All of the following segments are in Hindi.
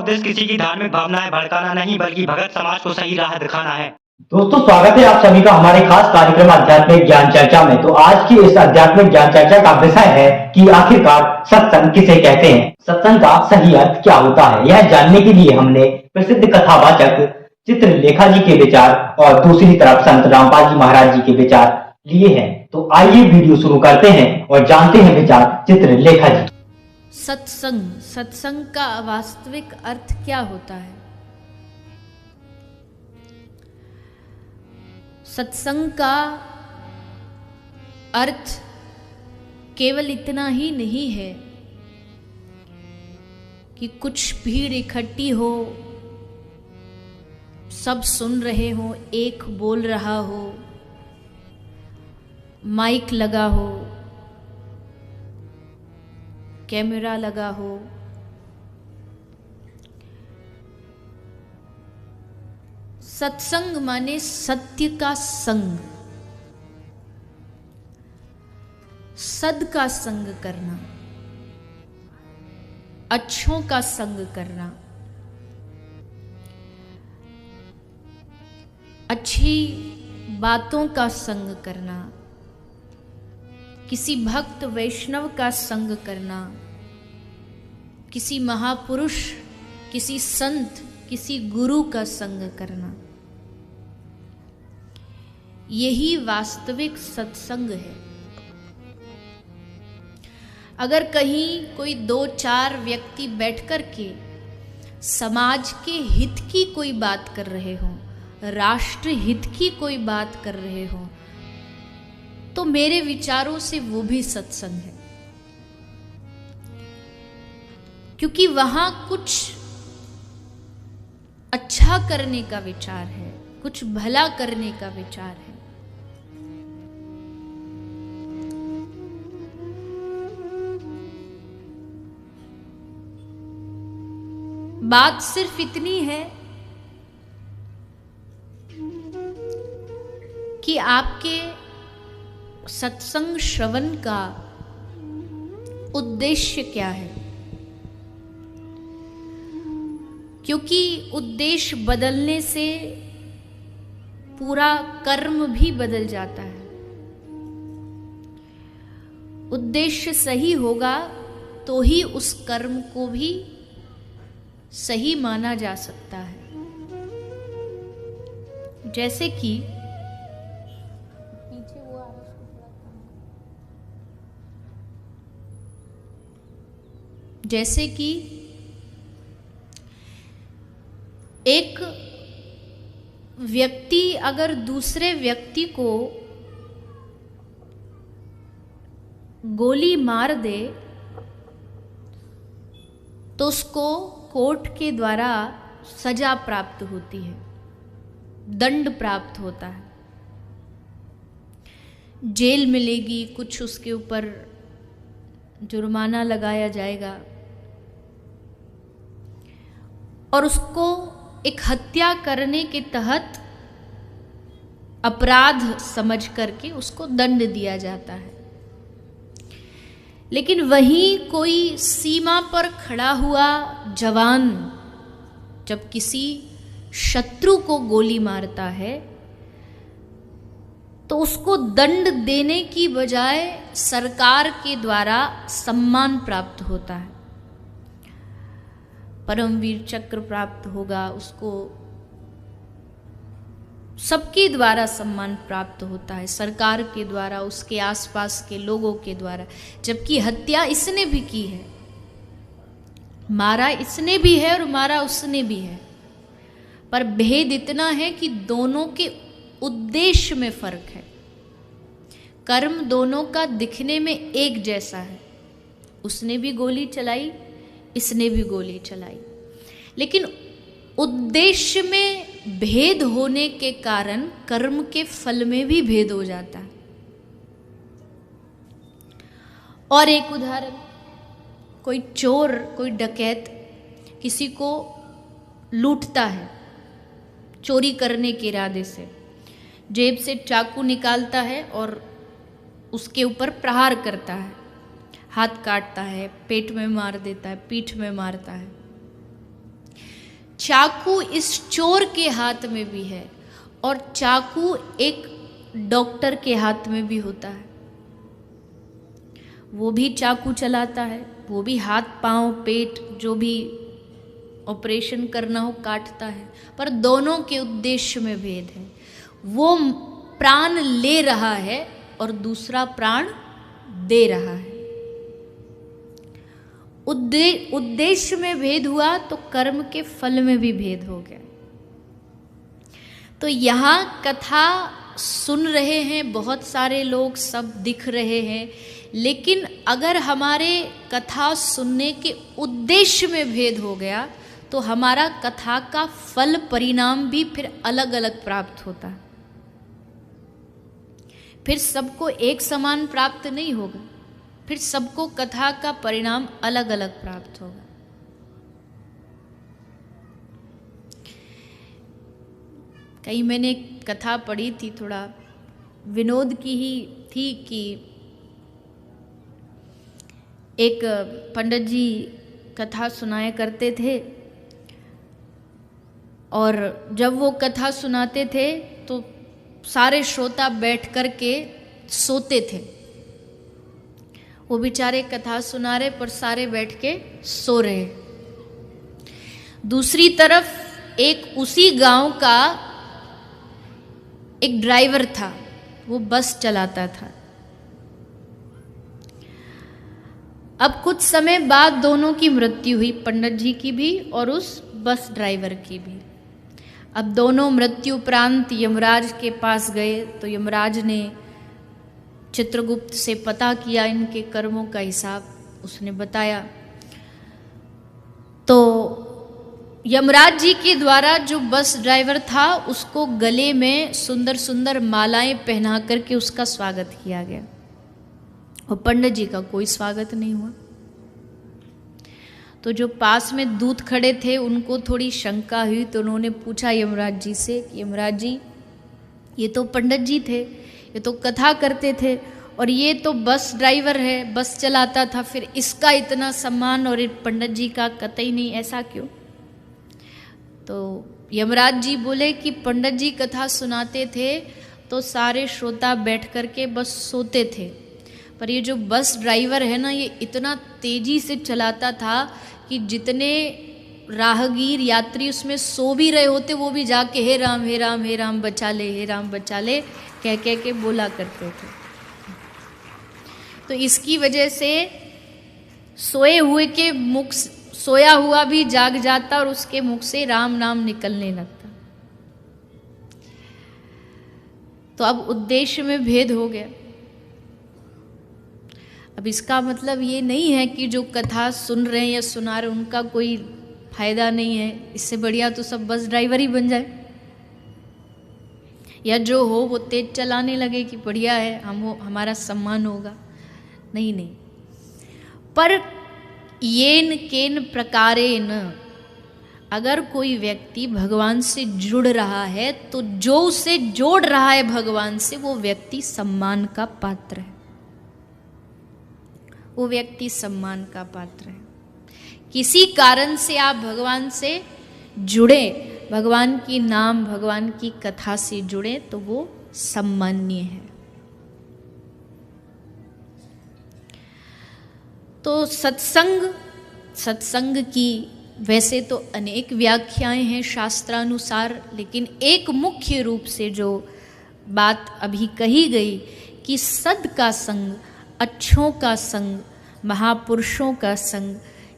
उद्देश्य किसी की धार्मिक भावनाएं भड़काना नहीं बल्कि भगत समाज को सही राह दिखाना है। दोस्तों, स्वागत है आप सभी का हमारे खास कार्यक्रम आध्यात्मिक ज्ञान चर्चा में। तो आज की इस आध्यात्मिक ज्ञान चर्चा का विषय है कि आखिरकार सत्संग किसे कहते हैं, सत्संग का सही अर्थ क्या होता है। यह जानने के लिए हमने प्रसिद्ध कथावाचक चित्रलेखा जी के विचार और दूसरी तरफ संत रामपाल जी महाराज जी के विचार लिए हैं। तो आइए वीडियो शुरू करते हैं और जानते हैं विचार चित्रलेखा जी। सत्संग का वास्तविक अर्थ क्या होता है? सत्संग का अर्थ केवल इतना ही नहीं है कि कुछ भीड़ इकट्ठी हो, सब सुन रहे हो, एक बोल रहा हो, माइक लगा हो, कैमरा लगा हो। सत्संग माने सत्य का संग, सद का संग करना, अच्छों का संग करना, अच्छी बातों का संग करना, किसी भक्त वैष्णव का संग करना, किसी महापुरुष, किसी संत, किसी गुरु का संग करना, यही वास्तविक सत्संग है। अगर कहीं कोई 2-4 व्यक्ति बैठकर के समाज के हित की कोई बात कर रहे हो, राष्ट्र हित की कोई बात कर रहे हो, तो मेरे विचारों से वो भी सत्संग है, क्योंकि वहां कुछ अच्छा करने का विचार है, कुछ भला करने का विचार है। बात सिर्फ इतनी है कि आपके सत्संग श्रवण का उद्देश्य क्या है, क्योंकि उद्देश्य बदलने से पूरा कर्म भी बदल जाता है। उद्देश्य सही होगा तो ही उस कर्म को भी सही माना जा सकता है। जैसे कि एक व्यक्ति अगर दूसरे व्यक्ति को गोली मार दे तो उसको कोर्ट के द्वारा सजा प्राप्त होती है, दंड प्राप्त होता है, जेल मिलेगी, कुछ उसके ऊपर जुर्माना लगाया जाएगा और उसको एक हत्या करने के तहत अपराध समझ करके उसको दंड दिया जाता है। लेकिन वहीं कोई सीमा पर खड़ा हुआ जवान जब किसी शत्रु को गोली मारता है तो उसको दंड देने की बजाय सरकार के द्वारा सम्मान प्राप्त होता है, परमवीर चक्र प्राप्त होगा, उसको सबके द्वारा सम्मान प्राप्त होता है, सरकार के द्वारा, उसके आसपास के लोगों के द्वारा। जबकि हत्या इसने भी की है, मारा इसने भी है और मारा उसने भी है, पर भेद इतना है कि दोनों के उद्देश्य में फर्क है। कर्म दोनों का दिखने में एक जैसा है, उसने भी गोली चलाई, इसने भी गोली चलाई, लेकिन उद्देश्य में भेद होने के कारण कर्म के फल में भी भेद हो जाता है। और एक उदाहरण, कोई चोर, कोई डकैत किसी को लूटता है चोरी करने के इरादे से, जेब से चाकू निकालता है और उसके ऊपर प्रहार करता है, हाथ काटता है, पेट में मार देता है, पीठ में मारता है। चाकू इस चोर के हाथ में भी है और चाकू एक डॉक्टर के हाथ में भी होता है। वो भी चाकू चलाता है, वो भी हाथ पांव पेट जो भी ऑपरेशन करना हो काटता है, पर दोनों के उद्देश्य में भेद है। वो प्राण ले रहा है और दूसरा प्राण दे रहा है। उद्देश्य में भेद हुआ तो कर्म के फल में भी भेद हो गया। तो यहाँ कथा सुन रहे हैं बहुत सारे लोग, सब दिख रहे हैं, लेकिन अगर हमारे कथा सुनने के उद्देश्य में भेद हो गया तो हमारा कथा का फल परिणाम भी फिर अलग अलग प्राप्त होता है। फिर सबको एक समान प्राप्त नहीं होगा, फिर सबको कथा का परिणाम अलग अलग प्राप्त होगा। कहीं मैंने कथा पढ़ी थी, थोड़ा विनोद की ही थी, कि एक पंडित जी कथा सुनाया करते थे और जब वो कथा सुनाते थे तो सारे श्रोता बैठ कर के सोते थे। वो बेचारे कथा सुना रहे पर सारे बैठ के सो रहे। दूसरी तरफ एक उसी गांव का एक ड्राइवर था, वो बस चलाता था। अब कुछ समय बाद दोनों की मृत्यु हुई, पंडित जी की भी और उस बस ड्राइवर की भी। अब दोनों मृत्यु उपरांत यमराज के पास गए तो यमराज ने चित्रगुप्त से पता किया इनके कर्मों का हिसाब, उसने बताया। तो यमराज जी के द्वारा जो बस ड्राइवर था उसको गले में सुंदर सुंदर मालाएं पहना करके उसका स्वागत किया गया और पंडित जी का कोई स्वागत नहीं हुआ। तो जो पास में दूत खड़े थे उनको थोड़ी शंका हुई, तो उन्होंने पूछा यमराज जी से कि यमराज जी, ये तो पंडित जी थे, ये तो कथा करते थे, और ये तो बस ड्राइवर है, बस चलाता था, फिर इसका इतना सम्मान और पंडित जी का कतई नहीं, ऐसा क्यों? तो यमराज जी बोले कि पंडित जी कथा सुनाते थे तो सारे श्रोता बैठ कर के बस सोते थे, पर ये जो बस ड्राइवर है ना, ये इतना तेजी से चलाता था कि जितने राहगीर यात्री उसमें सो भी रहे होते वो भी जाके हे राम हे राम हे राम बचा ले, हे राम बचा ले कह कह के बोला करते थे। तो इसकी वजह से सोए हुए के मुख, सोया हुआ भी जाग जाता और उसके मुख से राम नाम निकलने लगता। तो अब उद्देश्य में भेद हो गया। अब इसका मतलब ये नहीं है कि जो कथा सुन रहे हैं या सुना रहे हैं उनका कोई फायदा नहीं है, इससे बढ़िया तो सब बस ड्राइवर ही बन जाए, या जो हो वो तेज चलाने लगे कि बढ़िया है, हमारा सम्मान होगा। नहीं नहीं, पर येन केन प्रकारेण अगर कोई व्यक्ति भगवान से जुड़ रहा है तो जो उसे जोड़ रहा है भगवान से वो व्यक्ति सम्मान का पात्र है, वो व्यक्ति सम्मान का पात्र है। किसी कारण से आप भगवान से जुड़े, भगवान की नाम भगवान की कथा से जुड़े तो वो सम्माननीय है। तो सत्संग की वैसे तो अनेक व्याख्याएं हैं शास्त्रानुसार, लेकिन एक मुख्य रूप से जो बात अभी कही गई कि सद का संग, अच्छों का संग, महापुरुषों का संग,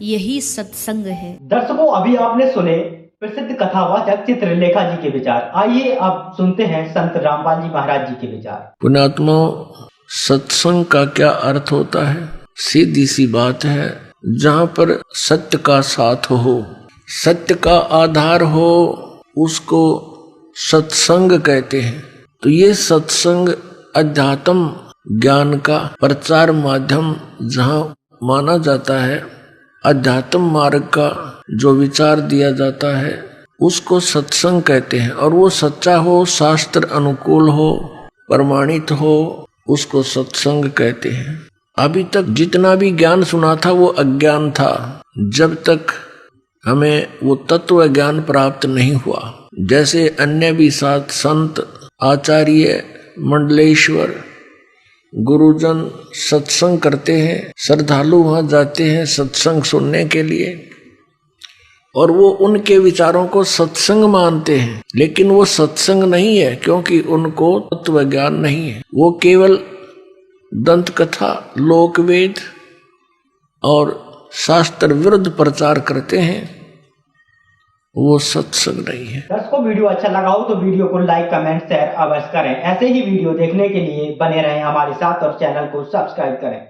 यही सत्संग है। दर्शकों, अभी आपने सुने प्रसिद्ध कथावाचक चित्रलेखा जी के विचार। आइए अब सुनते हैं संत रामपाल जी महाराज जी के विचार। पुण्यात्मा, सत्संग का क्या अर्थ होता है? सीधी सी बात है, जहाँ पर सत्य का साथ हो, सत्य का आधार हो, उसको सत्संग कहते हैं। तो ये सत्संग अध्यात्म ज्ञान का प्रचार माध्यम जहाँ माना जाता है, अध्यात्म मार्ग का जो विचार दिया जाता है उसको सत्संग कहते हैं। और वो सच्चा हो, शास्त्र अनुकूल हो, प्रमाणित हो, उसको सत्संग कहते हैं। अभी तक जितना भी ज्ञान सुना था वो अज्ञान था। जब तक हमें वो तत्व ज्ञान प्राप्त नहीं हुआ। जैसे अन्य भी साथ संत, आचार्य, मंडलेश्वर, गुरुजन सत्संग करते हैं, श्रद्धालु वहां जाते हैं सत्संग सुनने के लिए, और वो उनके विचारों को सत्संग मानते हैं, लेकिन वो सत्संग नहीं है, क्योंकि उनको तत्व ज्ञान नहीं है। वो केवल दंत कथा, लोकवेद और शास्त्र विरुद्ध प्रचार करते हैं, वो सत्संग नहीं है। दर्शकों, वीडियो अच्छा लगा हो तो वीडियो को लाइक, कमेंट, शेयर अवश्य करें। ऐसे ही वीडियो देखने के लिए बने रहें हमारे साथ और चैनल को सब्सक्राइब करें।